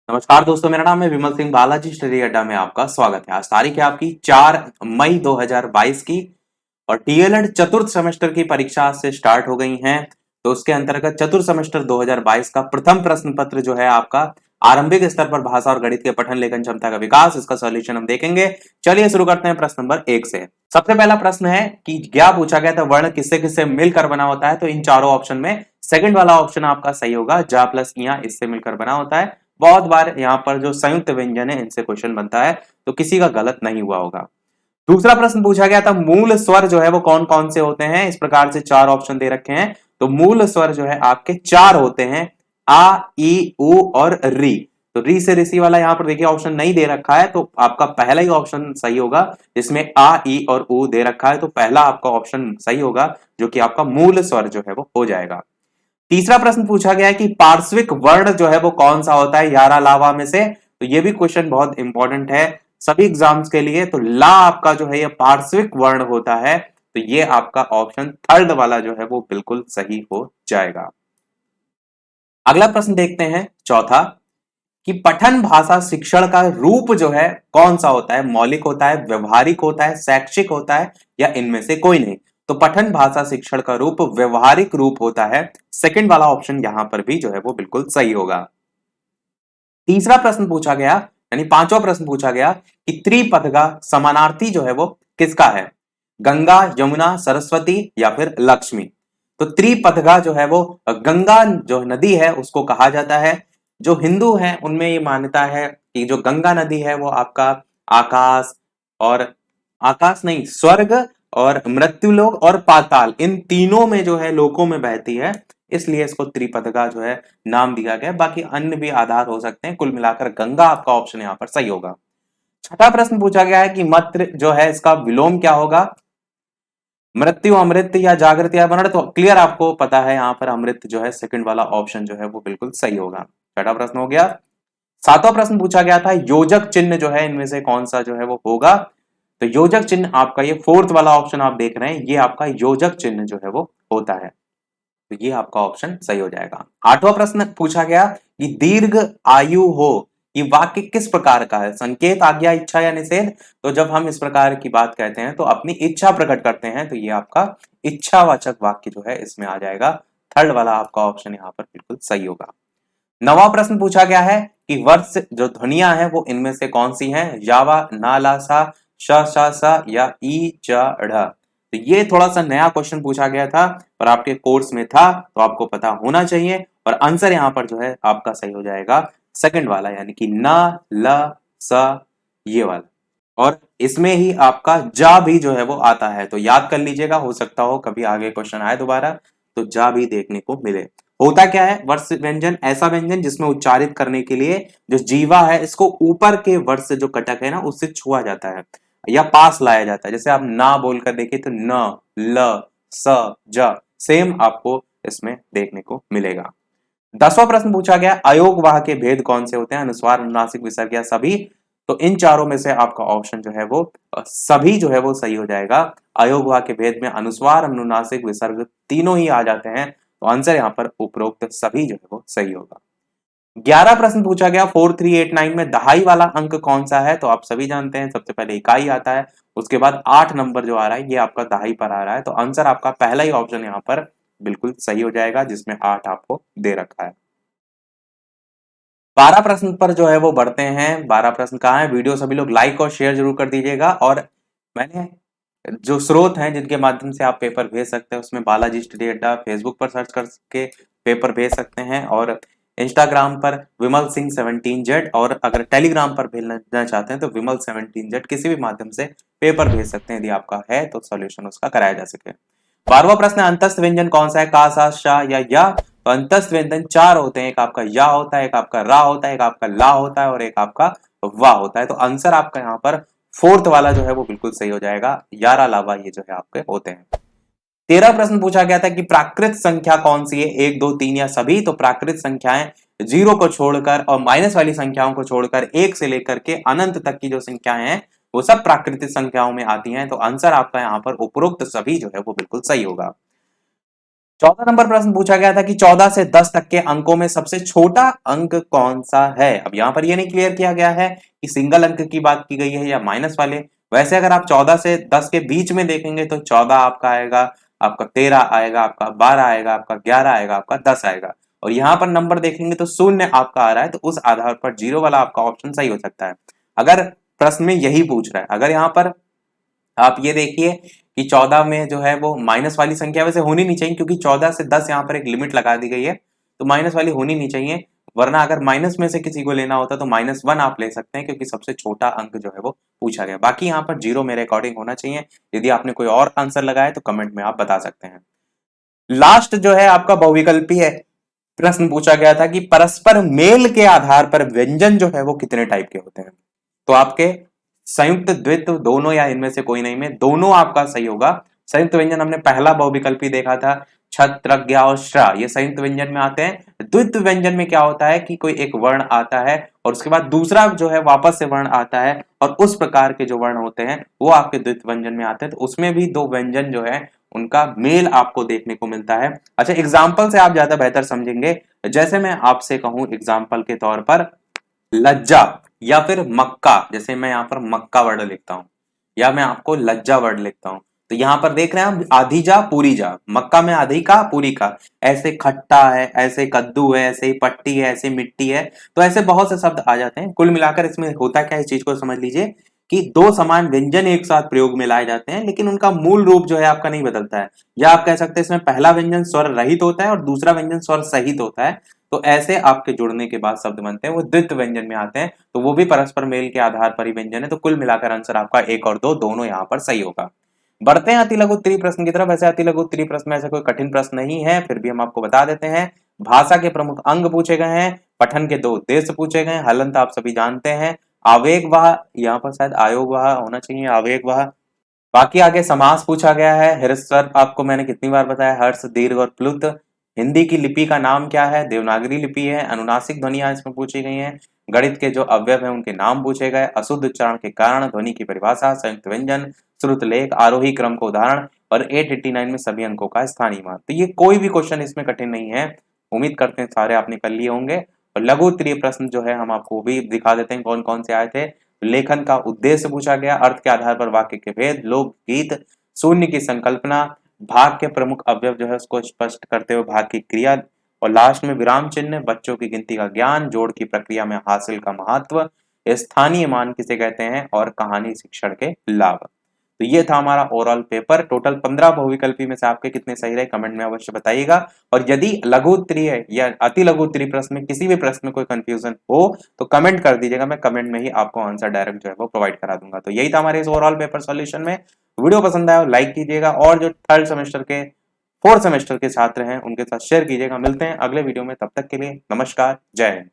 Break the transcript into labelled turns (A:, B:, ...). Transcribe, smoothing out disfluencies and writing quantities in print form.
A: नमस्कार दोस्तों, मेरा नाम है विमल सिंह। बालाजी स्टडी अड्डा में आपका स्वागत है। आज तारीख है आपकी 4 मई 2022 की और डीएलएड चतुर्थ सेमेस्टर की परीक्षा आज से स्टार्ट हो गई हैं। तो उसके अंतर्गत चतुर्थ सेमेस्टर 2022 का प्रथम प्रश्न पत्र जो है आपका आरंभिक स्तर पर भाषा और गणित के पठन लेखन क्षमता का विकास, इसका सॉल्यूशन हम देखेंगे। चलिए शुरू करते हैं प्रश्न नंबर 1 से। सबसे पहला प्रश्न है कि क्या पूछा गया था, वर्ण किससे किससे मिलकर बना होता है। तो इन चारों ऑप्शन में सेकंड वाला ऑप्शन आपका सही होगा, जा प्लस इया इससे मिलकर बना होता है। बहुत बार यहाँ पर जो संयुक्त व्यंजन है इनसे क्वेश्चन बनता है, तो किसी का गलत नहीं हुआ होगा। दूसरा प्रश्न पूछा गया था, मूल स्वर जो है वो कौन कौन से होते हैं। इस प्रकार से चार ऑप्शन दे रखे हैं, तो मूल स्वर जो है आपके चार होते हैं, आ, ई, उ और री। तो री से ऋषि वाला यहाँ पर देखिए ऑप्शन नहीं दे रखा है, तो आपका पहला ही ऑप्शन सही होगा जिसमें आ, ई और उ दे रखा है। तो पहला आपका ऑप्शन सही होगा, जो कि आपका मूल स्वर जो है वो हो जाएगा। तीसरा प्रश्न पूछा गया है कि पार्श्विक वर्ण जो है वो कौन सा होता है यारा लावा में से। तो ये भी क्वेश्चन बहुत इंपॉर्टेंट है सभी एग्जाम्स के लिए। तो ला आपका जो है ये पार्श्विक वर्ण होता है, तो ये आपका ऑप्शन थर्ड वाला जो है वो बिल्कुल सही हो जाएगा। अगला प्रश्न देखते हैं चौथा, कि पठन भाषा शिक्षण का रूप जो है कौन सा होता है। मौलिक होता है, व्यवहारिक होता है, शैक्षिक होता है, या इनमें से कोई नहीं। तो पठन भाषा शिक्षण का रूप व्यवहारिक रूप होता है। सेकंड वाला ऑप्शन यहां पर भी जो है वो बिल्कुल सही होगा। तीसरा प्रश्न पूछा गया, यानी पांचवा प्रश्न पूछा गया कि त्रिपद का समानार्थी जो है वो किसका है। गंगा, यमुना, सरस्वती या फिर लक्ष्मी। तो त्रिपदगा जो है वो गंगा जो नदी है उसको कहा जाता है। जो हिंदू हैं उनमें ये मान्यता है कि जो गंगा नदी है वो आपका आकाश और आकाश नहीं, स्वर्ग और मृत्युलोक और पाताल, इन तीनों में जो है लोकों में बहती है, इसलिए इसको त्रिपदगा जो है नाम दिया गया। बाकी अन्य भी आधार हो सकते हैं, कुल मिलाकर गंगा आपका ऑप्शन यहाँ पर सही होगा। छठा प्रश्न पूछा गया है कि मत्र जो है इसका विलोम क्या होगा। मृत्यु, अमृत या जागृत या मरण। तो क्लियर आपको पता है, यहाँ पर अमृत जो है सेकंड वाला ऑप्शन जो है वो बिल्कुल सही होगा। छठा प्रश्न हो गया। सातवां प्रश्न पूछा गया था, योजक चिन्ह जो है इनमें से कौन सा जो है वो होगा। तो योजक चिन्ह आपका ये फोर्थ वाला ऑप्शन आप देख रहे हैं, ये आपका योजक चिन्ह जो है वो होता है। तो ये आपका ऑप्शन सही हो जाएगा। आठवां प्रश्न पूछा गया कि दीर्घ आयु हो, ये वाक्य किस प्रकार का है। संकेत, आज्ञा, इच्छा या निषेध। तो जब हम इस प्रकार की बात कहते हैं तो अपनी इच्छा प्रकट करते हैं, तो ये आपका इच्छावाचक वाक्य जो है इसमें आ जाएगा। थर्ड वाला आपका ऑप्शन यहाँ पर बिल्कुल सही होगा। नवा प्रश्न पूछा गया है कि वर्ष जो ध्वनियां हैं वो इनमें से कौन सी हैं। यावा, ना, ला, सा, श, श, स या ई, च, ढ़। तो ये थोड़ा सा नया क्वेश्चन पूछा गया था और आपके कोर्स में था, तो आपको पता होना चाहिए। और आंसर यहाँ पर जो है आपका सही हो जाएगा सेकंड वाला, यानी कि न, ल, स, ये वाला। और इसमें ही आपका जा भी जो है वो आता है, तो याद कर लीजिएगा, हो सकता हो कभी आगे क्वेश्चन आए दोबारा तो जा भी देखने को मिले। होता क्या है, वर्ष व्यंजन ऐसा व्यंजन जिसमें उच्चारित करने के लिए जो जीवा है इसको ऊपर के वर्ष से जो कटक है ना उससे छुआ जाता है या पास लाया जाता है। जैसे आप ना बोलकर देखिए तो न, ल, स, ज, सेम आपको इसमें देखने को मिलेगा। 10वां प्रश्न पूछा गया, अयोगवाह के भेद कौन से होते हैं। अनुस्वार, अनुनासिक, विसर्ग या सभी। तो इन चारों में से आपका ऑप्शन जो है वो सभी जो है वो सही हो जाएगा। अयोगवाह के भेद में अनुस्वार, अनुनासिक, विसर्ग तीनों ही आ जाते हैं, तो आंसर यहाँ पर उपरोक्त सभी जो है वो सही होगा। 11 प्रश्न पूछा गया, 4389 में दहाई वाला अंक कौन सा है। तो आप सभी जानते हैं सबसे पहले इकाई आता है, उसके बाद 8 नंबर जो आ रहा है ये आपका दहाई पर आ रहा है। तो आंसर आपका पहला ही ऑप्शन यहाँ पर बिल्कुल सही हो जाएगा, जिसमें 8 आपको दे रखा है। 12 प्रश्न पर जो है वो बढ़ते हैं। 12 प्रश्न कहाँ है, वीडियो सभी लोग लाइक और शेयर जरूर कर दीजिएगा। और मैंने जो स्रोत हैं जिनके माध्यम से आप पेपर भेज सकते हैं उसमें बालाजी स्टडी अड्डा, फेसबुक पर सर्च करके पेपर भेज सकते हैं, और इंस्टाग्राम पर विमल सिंह 17Z, और अगर टेलीग्राम पर भेजना चाहते हैं तो विमल 17Z, किसी भी माध्यम से पेपर भेज सकते हैं यदि आपका है तो सॉल्यूशन उसका कराया जा सके। 12वां प्रश्न है, अंतस्थ व्यंजन कौन सा है। का, सा, शा या। तो अंतस्थ व्यंजन चार होते हैं, एक आपका या होता है, एक आपका रा होता है, एक आपका ला होता है और एक आपका वाह होता है। तो आंसर आपका यहाँ पर फोर्थ वाला जो है वो बिल्कुल सही हो जाएगा, यारा लावा ये जो है आपके होते हैं। 13 प्रश्न पूछा गया था कि प्राकृत संख्या कौन सी है, 1, 2, 3 या सभी। तो प्राकृत संख्याएं जीरो को छोड़कर और माइनस वाली संख्याओं को छोड़कर 1 से लेकर के अनंत तक की जो संख्याएं हैं वो सब प्राकृतिक संख्याओं में आती हैं। तो आंसर आपका यहाँ पर उपरोक्त सभी जो है वो बिल्कुल सही होगा। 14 नंबर प्रश्न पूछा गया था कि 14 से 10 तक के अंकों में सबसे छोटा अंक कौन सा है। अब यहां पर ये नहीं क्लियर किया गया है कि सिंगल अंक की बात की गई है या माइनस वाले। वैसे अगर आप 14 से 10 के बीच में देखेंगे तो 14 आपका आएगा, आपका 13 आएगा, आपका 12 आएगा, आपका 11 आएगा, आपका 10 आएगा। और यहाँ पर नंबर देखेंगे तो शून्य आपका आ रहा है, तो उस आधार पर जीरो वाला आपका ऑप्शन सही हो सकता है अगर प्रश्न में यही पूछ रहा है। अगर यहाँ पर आप ये देखिए कि 14 में जो है वो माइनस वाली संख्या वैसे होनी नहीं चाहिए, क्योंकि 14 से 10 यहाँ पर एक लिमिट लगा दी गई है, तो माइनस वाली होनी नहीं चाहिए। वरना अगर माइनस में से किसी को लेना होता तो -1 आप ले सकते हैं, क्योंकि सबसे छोटा अंक जो है वो पूछा गया। बाकी यहाँ पर जीरो मेरे अकॉर्डिंग होना चाहिए। यदि आपने कोई और आंसर लगाया तो कमेंट में आप बता सकते हैं। लास्ट जो है आपका बहुविकल्पी है। प्रश्न पूछा गया था कि परस्पर मेल के आधार पर व्यंजन जो है वो कितने टाइप के होते हैं। तो आपके संयुक्त, द्वित्व, दोनों या इनमें से कोई नहीं में दोनों आपका सही होगा। संयुक्त व्यंजन हमने पहला बहुविकल्पी देखा था, छत्र, ज्ञ और श्र, ये संयुक्त व्यंजन में आते हैं। द्वित्व व्यंजन में क्या होता है कि कोई एक वर्ण आता है और उसके बाद दूसरा जो है वापस से वर्ण आता है, और उस प्रकार के जो वर्ण होते हैं वो आपके द्वित्व व्यंजन में आते हैं। तो उसमें भी दो व्यंजन जो है उनका मेल आपको देखने को मिलता है। अच्छा, एग्जाम्पल से आप ज्यादा बेहतर समझेंगे। जैसे मैं आपसे कहूं एग्जाम्पल के तौर पर लज्जा या फिर मक्का, जैसे मैं यहाँ पर मक्का वर्ड लिखता हूं या मैं आपको लज्जा वर्ड लिखता हूं, तो यहां पर देख रहे हैं हम आधी जा पूरी जा। मक्का में आधी का पूरी का, ऐसे खट्टा है, ऐसे कद्दू है, ऐसे पट्टी है, ऐसे मिट्टी है, तो ऐसे बहुत से शब्द आ जाते हैं। कुल मिलाकर इसमें होता क्या है, इस चीज को समझ लीजिए कि दो समान व्यंजन एक साथ प्रयोग में लाए जाते हैं, लेकिन उनका मूल रूप जो है आपका नहीं बदलता है। या आप कह सकते हैं इसमें पहला व्यंजन स्वर रहित होता है और दूसरा व्यंजन स्वर सहित होता है। तो ऐसे आपके जुड़ने के बाद शब्द बनते हैं, वो द्वित्व व्यंजन में आते हैं, तो वो भी परस्पर मेल के आधार पर ही व्यंजन है। तो कुल मिलाकर आंसर आपका 1 और 2 दोनों यहाँ पर सही होगा। बढ़ते हैं अति लघु उत्तरीय प्रश्न की तरफ। ऐसे अति लघु उत्तरीय प्रश्न में ऐसा कोई कठिन प्रश्न नहीं है, फिर भी हम आपको बता देते हैं। भाषा के प्रमुख अंग पूछे गए हैं, पठन के 2 उद्देश्य पूछे गए हैं, हलंत आप सभी जानते हैं, आवेग वह, यहाँ पर शायद आयोग वह होना चाहिए, आवेग वह। बाकी आगे समास पूछा गया है। हृस्वर आपको मैंने कितनी बार बताया, हर्ष, दीर्घ और प्लुत। हिंदी की लिपि का नाम क्या है, देवनागरी लिपि है। अनुनासिक ध्वनियां इसमें पूछी गई हैं। गणित के जो अवयव हैं उनके नाम पूछे गए। अशुद्ध उच्चारण के कारण, ध्वनि की परिभाषा, संयुक्त व्यंजन, श्रुत लेख, आरोही क्रम को उदाहरण, और 889 में सभी अंकों का स्थानीय मान। तो ये कोई भी क्वेश्चन इसमें कठिन नहीं है। उम्मीद करते हैं सारे आपने कर लिए होंगे। और लघु उत्तरीय प्रश्न जो है हम आपको भी दिखा देते हैं कौन कौन से आए थे। लेखन का उद्देश्य पूछा गया, अर्थ के आधार पर वाक्य के भेद, लोकगीत, शून्य की संकल्पना, भाग के प्रमुख अवयव जो है उसको स्पष्ट करते हुए भाग की क्रिया, और लास्ट में विराम चिन्ह, बच्चों की गिनती का ज्ञान, जोड़ की प्रक्रिया में हासिल का महत्व, स्थानीय मान किसे कहते हैं, और कहानी शिक्षण के लाभ। तो ये था हमारा ओवरऑल पेपर। टोटल 15 बहुविकल्पी में से आपके कितने सही रहे कमेंट में अवश्य बताइएगा। और यदि लघु उत्तरीय या अति लघु उत्तरीय प्रश्न में किसी भी प्रश्न में कोई कंफ्यूजन हो तो कमेंट कर दीजिएगा, मैं कमेंट में ही आपको आंसर डायरेक्ट जो है वो प्रोवाइड करा दूंगा। तो यही था हमारे इस ओवरऑल पेपर सॉल्यूशन में। वीडियो पसंद आया लाइक कीजिएगा, और जो थर्ड सेमेस्टर के, फोर्थ सेमेस्टर के छात्र हैं उनके साथ शेयर कीजिएगा। मिलते हैं अगले वीडियो में, तब तक के लिए नमस्कार, जय हिंद।